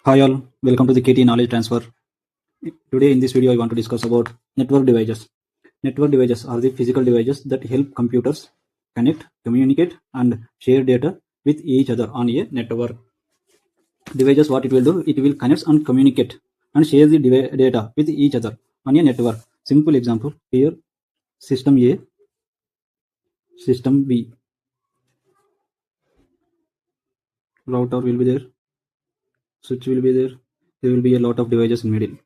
Hi all, welcome to the KT Knowledge Transfer. Today in this video I want to discuss about network devices. Network devices are the physical devices that help computers connect, communicate and share data with each other on a network. Devices, what it will do, it will connect and communicate and share the data with each other on a network. Simple example here, system A, system B. Router will be there, switch will be there will be a lot of devices in middle.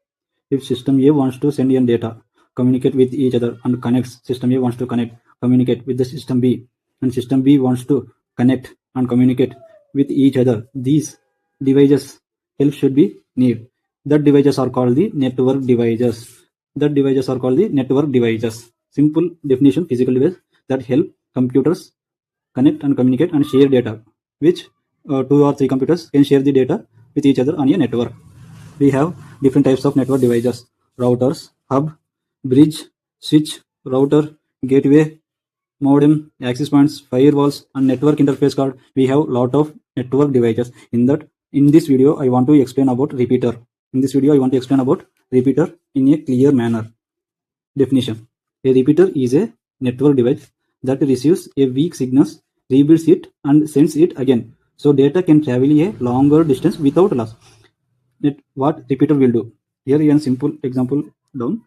If system A wants to send in data, communicate with each other and connects, system A wants to connect, communicate with the system B, and system B wants to connect and communicate with each other. These devices help should be need. That devices are called the network devices. That devices are called the network devices. Simple definition: physical device that help computers connect and communicate and share data, which two or three computers can share the data with each other on a network. We have different types of network devices: routers, hub, bridge, switch, router, gateway, modem, access points, firewalls, and network interface card. We have lot of network devices. In this video, I want to explain about repeater. In this video, I want to explain about repeater in a clear manner. Definition: a repeater is a network device that receives a weak signal, rebuilds it, and sends it again. So data can travel a longer distance without loss. What repeater will do? Here is a simple example down.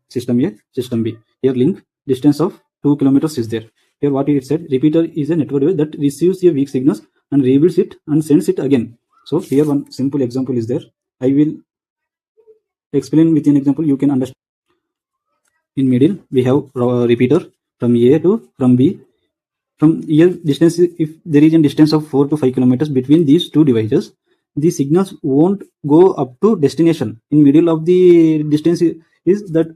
System A, system B. Here link distance of 2 kilometers is there. Here what it said, repeater is a network device that receives a weak signal and rebuilds it and sends it again. So here one simple example is there. I will explain with an example, you can understand. In middle we have repeater from A to from B. From here distance, if there is a distance of 4 to 5 kilometers between these two devices, the signals won't go up to destination. In middle of the distance is that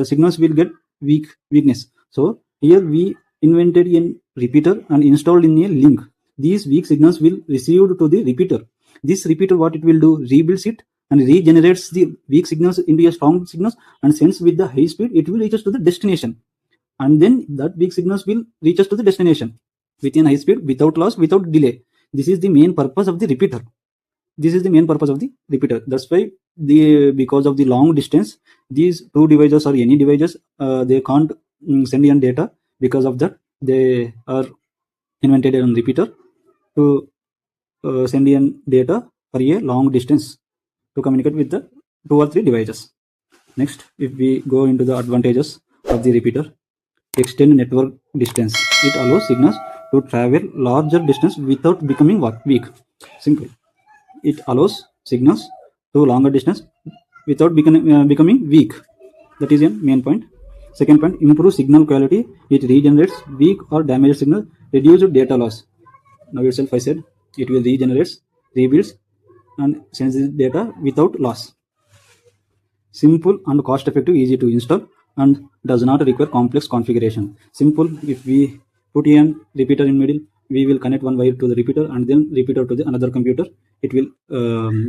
signals will get weakness. So here we invented a repeater and installed in a link. These weak signals will received to the repeater. This repeater, what it will do, rebuilds it and regenerates the weak signals into a strong signals and sends with the high speed. It will reach us to the destination, and then that weak signals will reach us to the destination within high speed, without loss, without delay. This is the main purpose of the repeater. This is the main purpose of the repeater. That's why because of the long distance, these two devices or any devices, they can't send in data. Because of that, they are invented a repeater to send in data for a long distance to communicate with the 2 or 3 devices. Next, if we go into the advantages of the repeater, extend network distance. It allows signals to travel larger distance without becoming weak. Simple. It allows signals to longer distance without becoming weak. That is a main point. Second point, improve signal quality. It regenerates weak or damaged signal, reduce data loss. Now itself I said it will regenerate, rebuilds and sends the data without loss. Simple and cost effective, easy to install, and does not require complex configuration. Simple. If we put a repeater in middle, we will connect one wire to the repeater and then repeater to the another computer. It will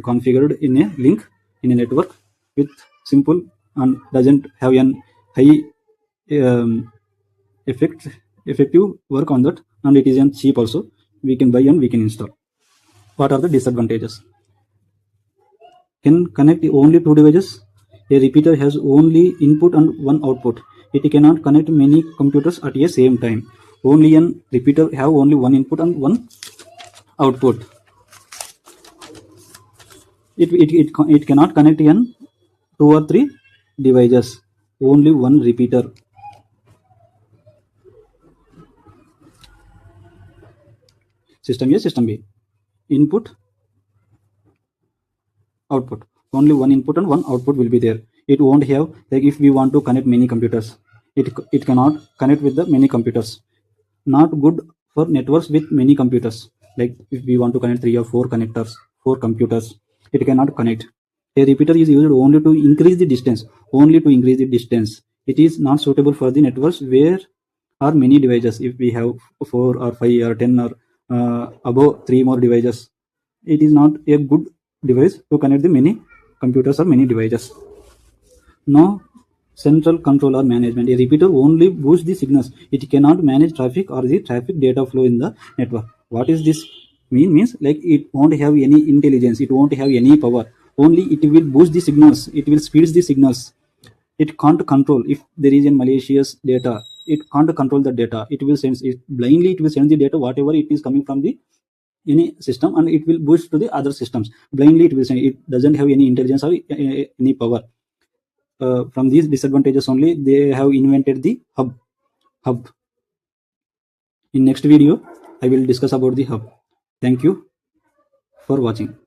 configured in a link in a network with simple and doesn't have an high effective work on that, and it is cheap also. We can buy and we can install. What are the disadvantages? Can connect only two devices. A repeater has only input and one output. It cannot connect many computers at a same time. Only a repeater have only one input and one output. It cannot connect in 2 or 3 devices. Only one repeater. System A, system B. Input, output. Only one input and one output will be there. It won't have, like if we want to connect many computers, it cannot connect with the many computers. Not good for networks with many computers. Like if we want to connect 3 or 4 computers, it cannot connect. A repeater is used only to increase the distance. It is not suitable for the networks where are many devices. If we have 4 or 5 or 10 or above 3 more devices, it is not a good device to connect the many computers or many devices. No central control or management. A repeater only boosts the signals. It cannot manage traffic or the traffic data flow in the network. What is this Means like it won't have any intelligence, it won't have any power, only it will boost the signals, it will speed the signals. It can't control if there is a malicious data, it can't control the data, it will send it blindly, it will send the data whatever it is coming from the any system, and it will boost to the other systems blindly, it will send, it doesn't have any intelligence or any power. From these disadvantages only they have invented the hub. In next video I will discuss about the hub. Thank you for watching.